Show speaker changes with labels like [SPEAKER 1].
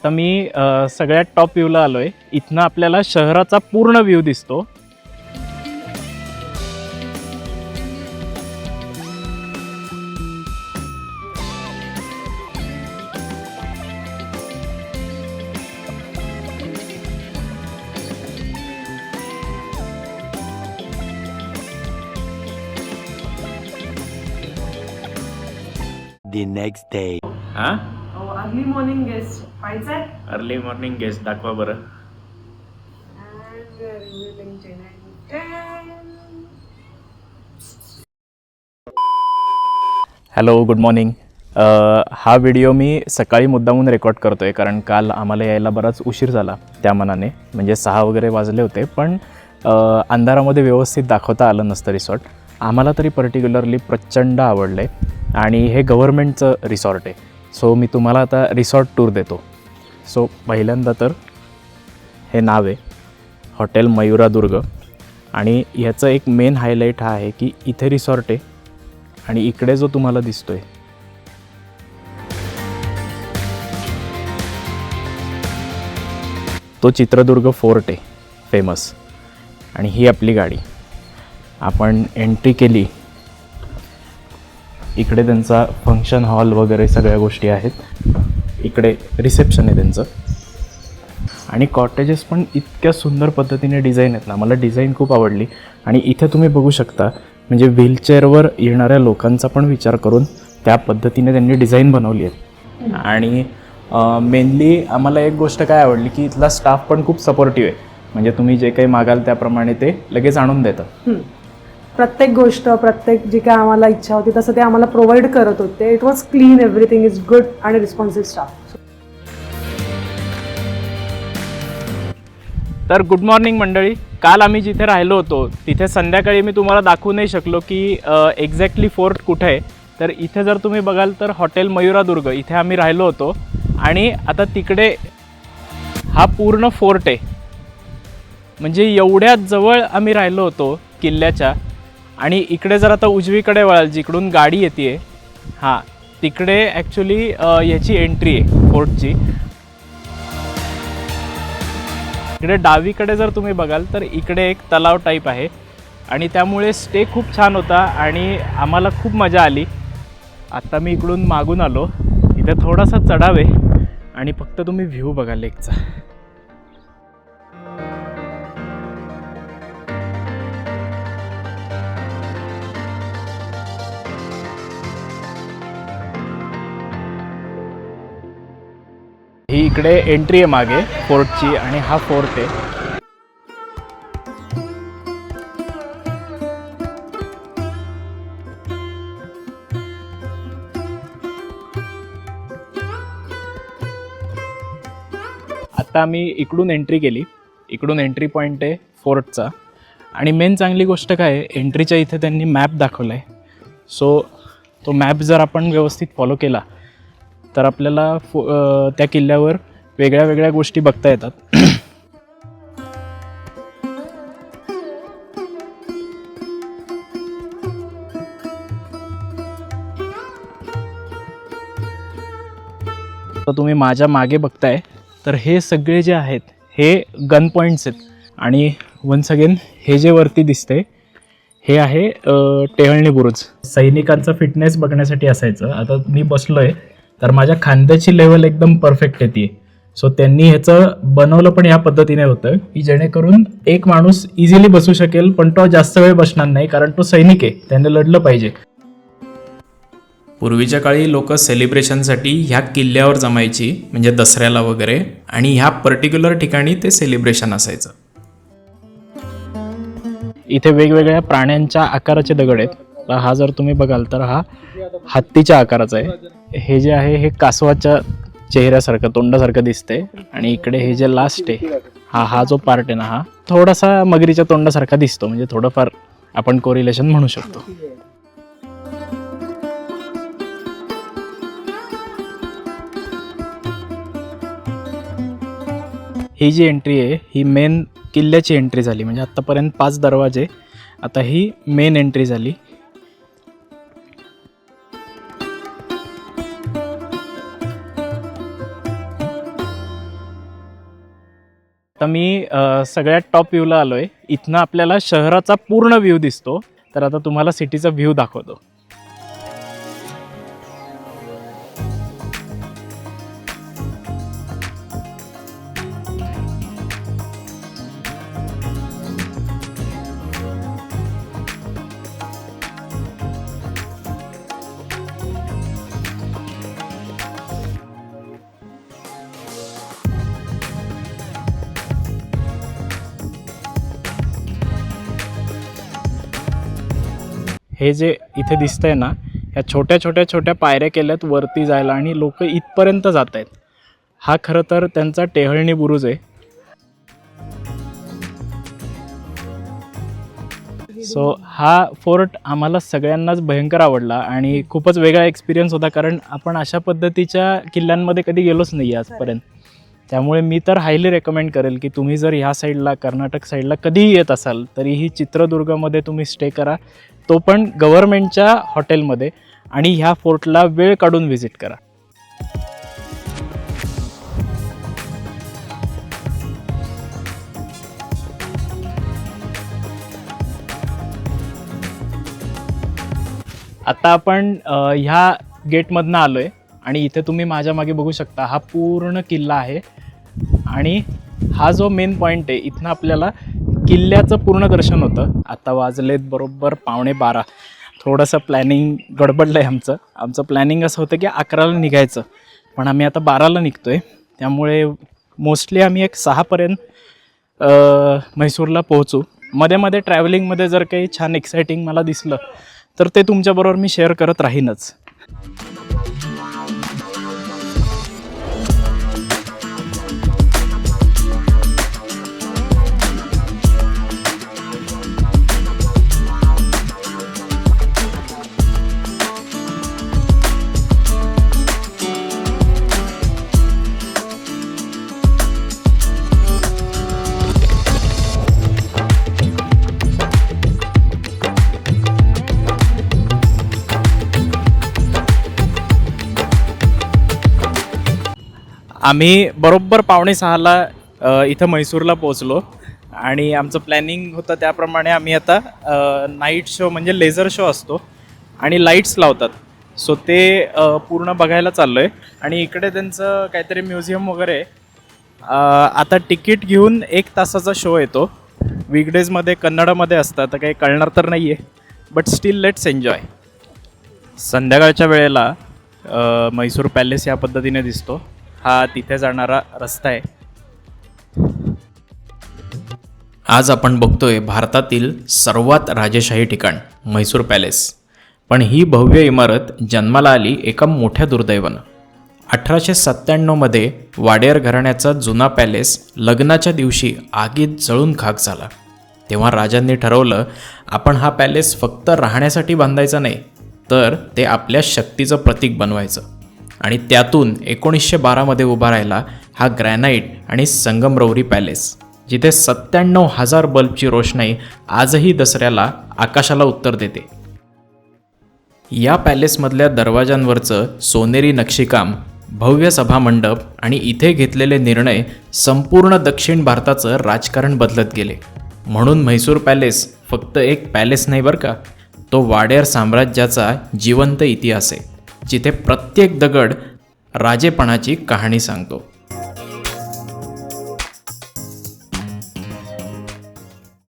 [SPEAKER 1] तर मी सगळ्यात टॉप व्ह्यूला आलो आहे. इथनं आपल्याला शहराचा पूर्ण व्ह्यू दिसतो.
[SPEAKER 2] The next day.
[SPEAKER 1] हां,
[SPEAKER 3] अर्ली मॉर्निंग गेस्ट पाहिजे.
[SPEAKER 1] अर्ली मॉर्निंग गेस्ट दाखवा बरं. Hello, good morning. हा व्हिडिओ मी सकाळी मुद्दामून रेकॉर्ड करतो आहे कारण काल आम्हाला यायला बराच उशीर झाला. त्या मनाने म्हणजे 6 वगैरे वाजले होते, पण अंधारामध्ये व्यवस्थित दाखवता आलं नसतं रिसॉर्ट. आम्हाला तरी पर्टिक्युलरली प्रचंड आवडलं आहे आणि हे गव्हर्मेंटचं रिसॉर्ट आहे. सो मी तुम्हाला आता रिसॉर्ट टूर देतो. सो पहिल्यांदा तर हे नाव आहे हॉटेल मयुरादुर्ग आणि ह्याचं एक मेन हायलाईट हा आहे की इथे रिसॉर्ट आहे आणि इकडे जो तुम्हाला दिसतोय तो चित्रदुर्ग फोर्ट आहे फेमस. आणि ही आपली गाडी. आपण एंट्री केली, इकडे त्यांचा फंक्शन हॉल वगैरे सगळ्या गोष्टी आहेत. इकडे रिसेप्शन आहे त्यांचं. आणि कॉटेजेस पण इतक्या सुंदर पद्धतीने डिझाईन आहेत ना, मला डिझाईन खूप आवडली. आणि इथे तुम्ही बघू शकता म्हणजे व्हीलचेअरवर येणाऱ्या लोकांचा पण विचार करून त्या पद्धतीने त्यांनी डिझाईन बनवली आहे. आणि मेनली आम्हाला एक गोष्ट काय आवडली की इथला स्टाफ पण खूप सपोर्टिव्ह आहे. म्हणजे तुम्ही जे काही मागाल त्याप्रमाणे ते लगेच आणून देतात.
[SPEAKER 3] प्रत्येक गोष्ट, प्रत्येक जी काय आम्हाला इच्छा होती तसं ते आम्हाला प्रोव्हाइड करत होते. It was clean, everything is good आणि रिस्पॉन्सिव्ह स्टाफ.
[SPEAKER 1] तर गुड मॉर्निंग मंडळी. काल आम्ही जिथे राहिलो होतो तिथे संध्याकाळी मी तुम्हाला दाखवू नाही शकलो की एक्झॅक्टली फोर्ट कुठे आहे. तर इथे जर तुम्ही बघाल तर हॉटेल मयुरादुर्ग इथे आम्ही राहिलो होतो. आणि आता तिकडे हा पूर्ण फोर्ट आहे. म्हणजे एवढ्या जवळ आम्ही राहिलो होतो किल्ल्याच्या. आणि इकडे जर आता उजवीकडे वळाल जिकडून गाडी येते हां, तिकडे ॲक्च्युली याची एंट्री आहे फोर्टची. इकडे डावीकडे जर तुम्ही बघाल तर इकडे एक तलाव टाईप आहे आणि त्यामुळे स्टे खूप छान होता आणि आम्हाला खूप मजा आली. आत्ता मी इकडून मागून आलो. इथे थोडासा चढाव आहे आणि फक्त तुम्ही व्ह्यू बघा लेकचा. ही इकडे एंट्री आहे मागे फोर्टची आणि हा फोर्ट आहे. आता आम्ही इकडून एंट्री केली. इकडून एंट्री पॉईंट आहे फोर्टचा. आणि मेन चांगली गोष्ट काय आहे, एंट्रीच्या इथे त्यांनी मॅप दाखवला आहे. सो तो मॅप जर आपण व्यवस्थित फॉलो केला तर आपल्याला त्या किल्ल्यावर वेगळ्या वेगळ्या गोष्टी बघता येतात. तर तुम्ही माझ्या मागे बघताय तर हे सगळे जे आहेत हे गन पॉईंट्स आहेत. आणि वन्स अगेन हे जे वरती दिसते हे आहे टेहळणी बुरुज. सैनिकांचा फिटनेस बघण्यासाठी असायचं. आता मी बसलो आहे तर माझ्या खांद्याची लेवल एकदम परफेक्ट येते. सो त्यांनी ह्याचं बनवलं पण या पद्धतीने होतं की जेणेकरून एक माणूस इझिली बसू शकेल, पण तो जास्त वेळ बसणार नाही कारण तो सैनिक आहे, त्याने लढलं पाहिजे. पूर्वीच्या काळी लोक सेलिब्रेशनसाठी ह्या किल्ल्यावर जमायची, म्हणजे दसऱ्याला वगैरे. आणि ह्या पर्टिक्युलर ठिकाणी ते सेलिब्रेशन असायचं. इथे वेगवेगळ्या प्राण्यांच्या आकाराचे दगड आहेत. तर हा जर तुम्ही बघाल तर हा हत्तीच्या आकाराचा आहे. हे जे आहे हे कासवाच्या चेहऱ्यासारखं, तोंडासारखं दिसतंय. आणि इकडे हे जे लास्ट आहे हा जो पार्ट आहे ना, हा थोडासा मगरीच्या तोंडासारखा दिसतो. म्हणजे थोडंफार आपण कोरिलेशन म्हणू शकतो. ही जी एंट्री आहे ही मेन किल्ल्याची एंट्री झाली. म्हणजे आत्तापर्यंत 5 दरवाजे, आता ही मेन एंट्री झाली. आता मी सगळ्यात टॉप व्ह्यूला आलो आहे. इथनं आपल्याला शहराचा पूर्ण व्ह्यू दिसतो. तर आता तुम्हाला सिटीचा व्ह्यू दाखवतो. हे जे इथे दिसतंय ना, ह्या छोट्या पायऱ्या केल्यात वरती जायला आणि लोक इथपर्यंत जात आहेत. हा खरं तर त्यांचा टेहळणी बुरुज आहे. सो हा फोर्ट आम्हाला सगळ्यांनाच भयंकर आवडला आणि खूपच वेगळा एक्सपिरियन्स होता, कारण आपण अशा पद्धतीच्या किल्ल्यांमध्ये कधी गेलोच नाही आजपर्यंत. त्यामुळे मी तर हायली रेकमेंड करेल की तुम्ही जर ह्या साईडला कर्नाटक साईडला कधीही येत असाल तरीही चित्रदुर्गमध्ये तुम्ही स्टे करा, तो पण गव्हर्नमेंटच्या हॉटेलमध्ये, आणि ह्या फोर्टला वेळ काढून व्हिजिट करा. आता आपण ह्या गेटमधनं आलो आहे आणि इथे तुम्ही माझ्या मागे बघू शकता हा पूर्ण किल्ला आहे. आणि हा जो मेन पॉईंट आहे, इथनं आपल्याला किल्ल्याचं पूर्ण दर्शन होतं. आता वाजलेत बरोबर 11:15. थोडंसं प्लॅनिंग गडबडलं आहे आमचं प्लॅनिंग असं होतं की 11ला निघायचं, पण आम्ही आता 12ला निघतो आहे. त्यामुळे मोस्टली आम्ही एक 6पर्यंत म्हैसूरला पोहोचू. मध्ये ट्रॅव्हलिंगमध्ये जर काही छान एक्साइटिंग मला दिसलं तर ते तुमच्याबरोबर मी शेअर करत राहीनच. आम्ही बरोबर 5:45ला इथं म्हैसूरला पोहोचलो आणि आमचं प्लॅनिंग होतं त्याप्रमाणे आम्ही आता नाईट शो म्हणजे लेझर शो असतो आणि लाईट्स लावतात, सो ते पूर्ण बघायला चाललो आहे. आणि इकडे त्यांचं काहीतरी म्युझियम वगैरे आहे. आता तिकीट घेऊन 1 तासाचा शो येतो. वीकडेजमध्ये कन्नडमध्ये असतं, तर काही कळणार तर नाही आहे, बट स्टील लेट्स एन्जॉय. संध्याकाळच्या वेळेला म्हैसूर पॅलेस या पद्धतीने दिसतो. हा तिथे जाणारा रस्ता आहे.
[SPEAKER 4] आज आपण बघतोय भारतातील सर्वात राजेशाही ठिकाण म्हैसूर पॅलेस. पण ही भव्य इमारत जन्माला आली एका मोठ्या दुर्दैवानं. 1897मध्ये वाडेयर घराण्याचा जुना पॅलेस लग्नाच्या दिवशी आगीत जळून खाक झाला. तेव्हा राजांनी ठरवलं, आपण हा पॅलेस फक्त राहण्यासाठी बांधायचा नाही, तर ते आपल्या शक्तीचं प्रतीक बनवायचं. आणि त्यातून 1912मध्ये उभा राहिला हा ग्रॅनाईट आणि संगमरवरी पॅलेस, जिथे 97,000 बल्बची रोषणाई आजही दसऱ्याला आकाशाला उत्तर देते. या पॅलेसमधल्या दरवाजांवरचं सोनेरी नक्षीकाम, भव्य सभामंडप आणि इथे घेतलेले निर्णय संपूर्ण दक्षिण भारताचं राजकारण बदलत गेले. म्हणून म्हैसूर पॅलेस फक्त एक पॅलेस नाही बरं का, तो वाडेयर साम्राज्याचा जिवंत इतिहास आहे, जिथे प्रत्येक दगड राजेपणाची कहाणी सांगतो.